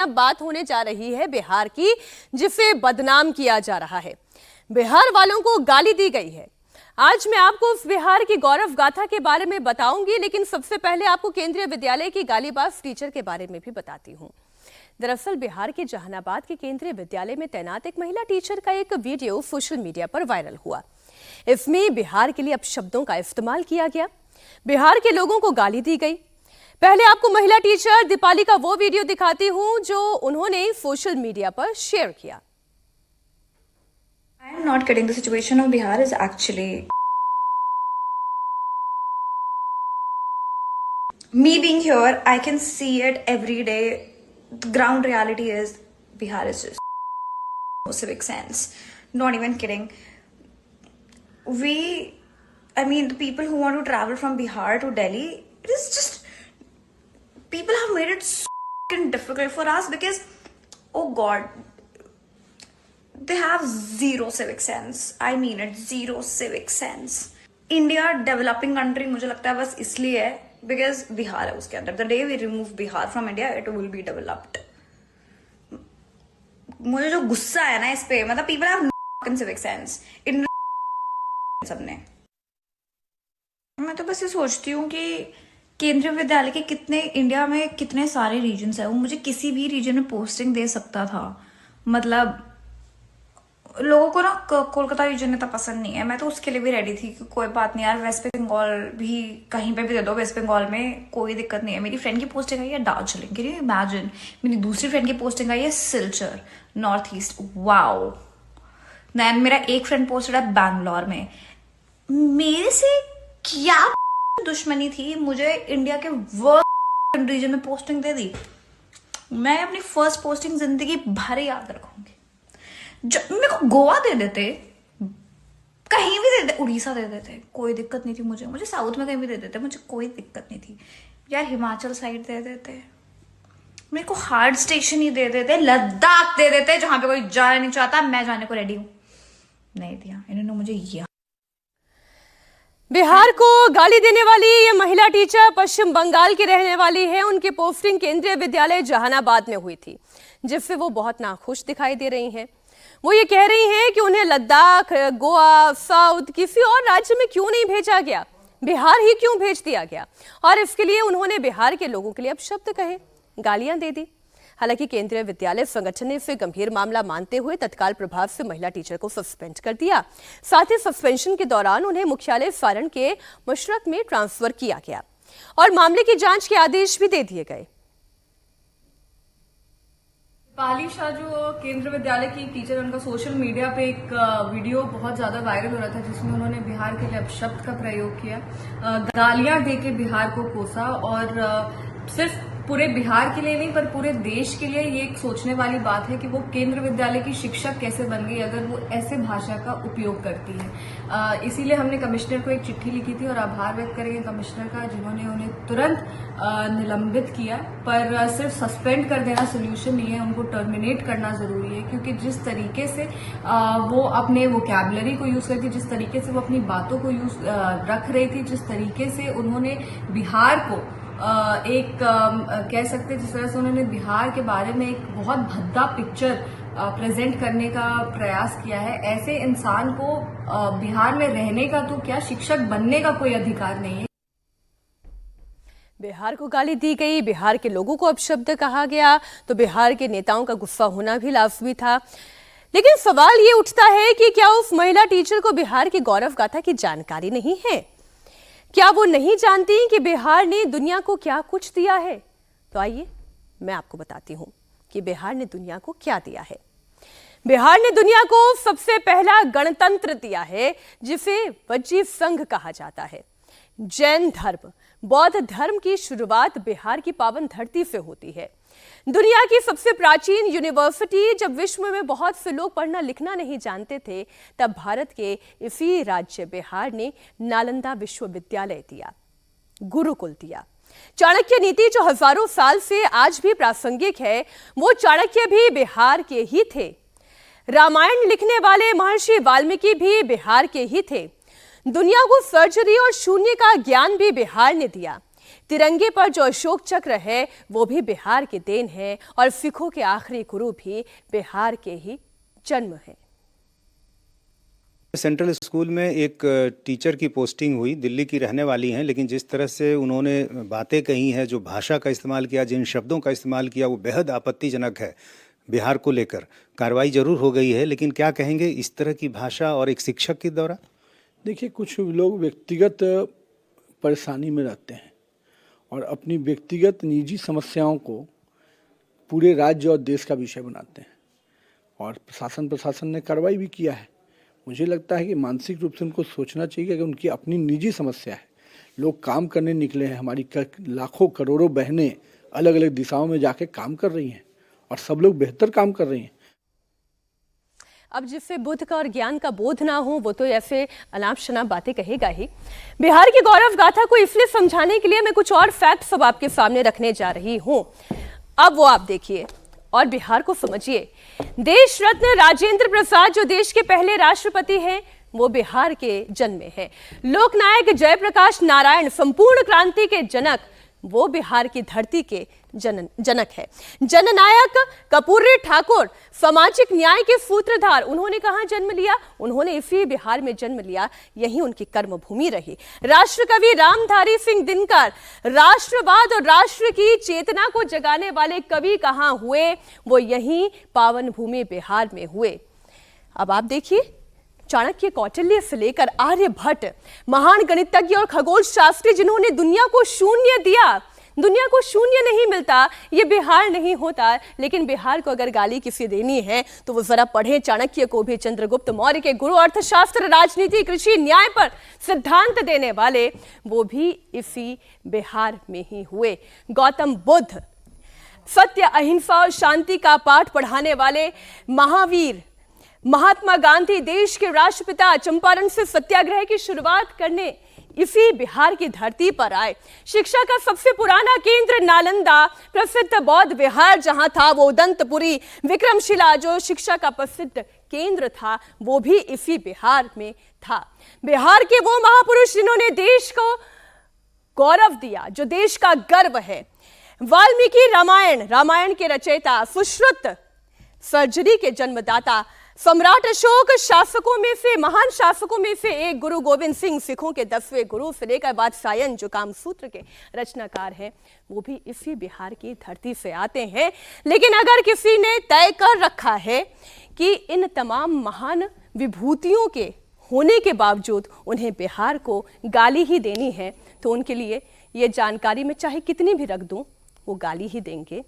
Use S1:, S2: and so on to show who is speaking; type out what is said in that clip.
S1: अब बात होने जा रही है बिहार की, जिसे बदनाम किया जा रहा है। बिहार वालों को गाली दी गई है। आज मैं आपको उस बिहार की गौरव गाथा के बारे में बताऊंगी, लेकिन सबसे पहले आपको केंद्रीय विद्यालय की गालीबाज टीचर के बारे में भी बताती हूं। दरअसल बिहार के जहानाबाद के केंद्रीय विद्यालय में तैनात एक महिला टीचर का एक वीडियो सोशल मीडिया पर वायरल हुआ। इसमें बिहार के लिए अपशब्दों का इस्तेमाल किया गया, बिहार के लोगों को गाली दी गई। पहले आपको महिला टीचर दीपाली का वो वीडियो दिखाती हूं जो उन्होंने सोशल मीडिया पर शेयर किया।
S2: I am not kidding. The situation of Bihar is actually me being here. I can see it every day. The ground reality is Bihar is just no civic sense. Not even kidding. The people who want to travel from Bihar to Delhi, it is just people have made it so difficult for us because, oh God, they have zero civic sense. I mean it, zero civic sense. India developing country मुझे लगता है बस इसलिए है because Bihar है उसके अंदर. The day we remove Bihar from India, it will be developed. मुझे जो गुस्सा है ना इस पे, मतलब people have no civic sense. इन सबने, मैं तो बस ये सोचती हूँ कि केंद्रीय विद्यालय के कितने इंडिया में कितने सारे रीजन्स है, वो मुझे किसी भी रीजन में पोस्टिंग दे सकता था. मतलब लोगों को ना कोलकाता रीजन इतना पसंद नहीं है. मैं तो उसके लिए भी रेडी थी कि कोई बात नहीं यार, वेस्ट बंगाल भी कहीं पे भी दे दो, वेस्ट बंगाल में कोई दिक्कत नहीं है. मेरी फ्रेंड की पोस्टिंग आई है दार्जिलिंग, कैन यू इमेजिन. मेरी दूसरी फ्रेंड की पोस्टिंग आई है Silchar, North East. Wow. Then मेरा एक फ्रेंड पोस्टेड है बैंगलोर में. मेरे से क्या दुश्मनी थी, मुझे इंडिया के वर्स्ट रीजन में पोस्टिंग दे दी. मैं अपनी फर्स्ट पोस्टिंग जिंदगी भर याद रखूंगी. मेरे को गोवा दे देते, कहीं भी दे देते, उड़ीसा दे देते, कोई दिक्कत नहीं थी. मुझे साउथ में कहीं भी दे देते, मुझे कोई दिक्कत नहीं थी यार. हिमाचल साइड दे देते, मेरे को हार्ड स्टेशन ही दे देते, लद्दाख दे देते जहां पे कोई जाना नहीं चाहता, मैं जाने को रेडी हूं. नहीं दिया इन्होंने मुझे. यह
S1: बिहार को गाली देने वाली ये महिला टीचर पश्चिम बंगाल की रहने वाली है. उनकी पोस्टिंग केंद्रीय विद्यालय जहानाबाद में हुई थी, जिससे वो बहुत नाखुश दिखाई दे रही हैं. वो ये कह रही हैं कि उन्हें लद्दाख, गोवा, साउथ किसी और राज्य में क्यों नहीं भेजा गया, बिहार ही क्यों भेज दिया गया. और इसके लिए उन्होंने बिहार के लोगों के लिए अपशब्द कहे, गालियां दे दी. हालांकि केंद्रीय विद्यालय संगठन ने इसे गंभीर मामला मानते हुए तत्काल प्रभाव से महिला टीचर को सस्पेंड कर दिया. साथ ही सस्पेंशन के दौरान उन्हें मुख्यालय सारण के मशरक में ट्रांसफर किया गया और मामले की जांच के आदेश भी दे दिए गए.
S3: दीपाली शाह जो केंद्रीय विद्यालय की टीचर, उनका सोशल मीडिया पे एक वीडियो बहुत ज्यादा वायरल हो रहा था जिसमें उन्होंने बिहार के लिए अपशब्द का प्रयोग किया, गालियां देके बिहार को कोसा. और सिर्फ पूरे बिहार के लिए नहीं पर पूरे देश के लिए ये एक सोचने वाली बात है कि वो केंद्रीय विद्यालय की शिक्षक कैसे बन गई अगर वो ऐसे भाषा का उपयोग करती है. इसीलिए हमने कमिश्नर को एक चिट्ठी लिखी थी और आभार व्यक्त करेंगे कमिश्नर का, जिन्होंने उन्हें तुरंत निलंबित किया. पर सिर्फ सस्पेंड कर देना सोल्यूशन नहीं है, उनको टर्मिनेट करना जरूरी है. क्योंकि जिस तरीके से वो अपने वोकैबुलरी को यूज करती, जिस तरीके से वो अपनी बातों को यूज रख रही थी, जिस तरीके से उन्होंने बिहार को एक कह सकते जिस तरह से उन्होंने बिहार के बारे में एक बहुत भद्दा पिक्चर प्रेजेंट करने का प्रयास किया है, ऐसे इंसान को बिहार में रहने का तो क्या शिक्षक बनने का कोई अधिकार नहीं है.
S1: बिहार को गाली दी गई, बिहार के लोगों को अपशब्द कहा गया, तो बिहार के नेताओं का गुस्सा होना भी लाजमी था. लेकिन सवाल ये उठता है कि क्या उस महिला टीचर को बिहार की गौरव गाथा की जानकारी नहीं है? क्या वो नहीं जानती कि बिहार ने दुनिया को क्या कुछ दिया है? तो आइए मैं आपको बताती हूं कि बिहार ने दुनिया को क्या दिया है. बिहार ने दुनिया को सबसे पहला गणतंत्र दिया है, जिसे वज्जी संघ कहा जाता है. जैन धर्म, बौद्ध धर्म की शुरुआत बिहार की पावन धरती से होती है. दुनिया की सबसे प्राचीन यूनिवर्सिटी, जब विश्व में बहुत से लोग पढ़ना लिखना नहीं जानते थे, तब भारत के इसी राज्य बिहार ने नालंदा विश्वविद्यालय दिया, गुरुकुल दिया. चाणक्य नीति जो हजारों साल से आज भी प्रासंगिक है, वो चाणक्य भी बिहार के ही थे. रामायण लिखने वाले महर्षि वाल्मीकि भी बिहार के ही थे. दुनिया को सर्जरी और शून्य का ज्ञान भी बिहार ने दिया. तिरंगे पर जो अशोक चक्र है वो भी बिहार की देन है और सिखों के आखिरी गुरु भी बिहार के ही जन्म है।
S4: सेंट्रल स्कूल में एक टीचर की पोस्टिंग हुई, दिल्ली की रहने वाली हैं, लेकिन जिस तरह से उन्होंने बातें कही हैं, जो भाषा का इस्तेमाल किया, जिन शब्दों का इस्तेमाल किया, वो बेहद आपत्तिजनक है। बिहार को लेकर कार्रवाई जरूर हो गई है, लेकिन क्या कहेंगे इस तरह की भाषा और एक शिक्षक के द्वारा?
S5: देखिए, कुछ लोग व्यक्तिगत परेशानी में रहते हैं और अपनी व्यक्तिगत निजी समस्याओं को पूरे राज्य और देश का विषय बनाते हैं, और प्रशासन ने कार्रवाई भी किया है। मुझे लगता है कि मानसिक रूप से उनको सोचना चाहिए कि उनकी अपनी निजी समस्या है। लोग काम करने निकले हैं, हमारी लाखों करोड़ों बहनें अलग अलग दिशाओं में जाके काम कर रही हैं और सब लोग बेहतर काम कर रही हैं।
S1: अब जिससे बुद्ध का और ज्ञान का बोध ना हो वो तो ऐसे अनाप शनाप बातें कहेगा ही। बिहार की गौरव गाथा को इसलिए समझाने के लिए मैं कुछ और फैक्ट्स अब आपके सामने रखने जा रही हूं। अब वो आप देखिए और बिहार को समझिए। देश रत्न राजेंद्र प्रसाद जो देश के पहले राष्ट्रपति हैं वो बिहार के जन्मे हैं। लोकनायक जयप्रकाश नारायण संपूर्ण क्रांति के जनक वो बिहार की धरती के जनक है। जननायक कर्पूरी ठाकुर सामाजिक न्याय के सूत्रधार, उन्होंने कहां जन्म लिया? उन्होंने इसी बिहार में जन्म लिया, यही उनकी कर्मभूमि रही। राष्ट्रकवि रामधारी सिंह दिनकर राष्ट्रवाद और राष्ट्र की चेतना को जगाने वाले कवि कहां हुए? वो यही पावन भूमि बिहार में हुए। अब आप देखिए, चाणक्य, कौटिल्य से लेकर आर्यभट्ट, महान गणितज्ञ और खगोल शास्त्री जिन्होंने दुनिया को शून्य दिया। दुनिया को शून्य नहीं मिलता, ये बिहार नहीं होता। लेकिन बिहार को अगर गाली किसी देनी है तो वो जरा पढ़े चाणक्य को भी। चंद्रगुप्त मौर्य के गुरु, अर्थशास्त्र, राजनीति, कृषि, न्याय पर सिद्धांत देने वाले वो भी इसी बिहार में ही हुए। गौतम बुद्ध, सत्य, अहिंसा और शांति का पाठ पढ़ाने वाले महावीर। महात्मा गांधी, देश के राष्ट्रपिता, चंपारण से सत्याग्रह की शुरुआत करने इसी बिहार की धरती पर आए। शिक्षा का सबसे पुराना केंद्र नालंदा, प्रसिद्ध बौद्ध विहार जहां था वो उदंतपुरी, विक्रमशिला जो शिक्षा का प्रसिद्ध केंद्र था वो भी इसी बिहार में था। बिहार के वो महापुरुष जिन्होंने देश को गौरव दिया, जो देश का गर्व है। वाल्मीकि रामायण के रचयिता, सुश्रुत सर्जरी के जन्मदाता, सम्राट अशोक शासकों में से, महान शासकों में से एक, गुरु गोविंद सिंह सिखों के 10वें गुरु, से लेकर बादशाहन जो कामसूत्र के रचनाकार हैं वो भी इसी बिहार की धरती से आते हैं। लेकिन अगर किसी ने तय कर रखा है कि इन तमाम महान विभूतियों के होने के बावजूद उन्हें बिहार को गाली ही देनी है तो उनके लिए ये जानकारी मैं चाहे कितनी भी रख दूं वो गाली ही देंगे।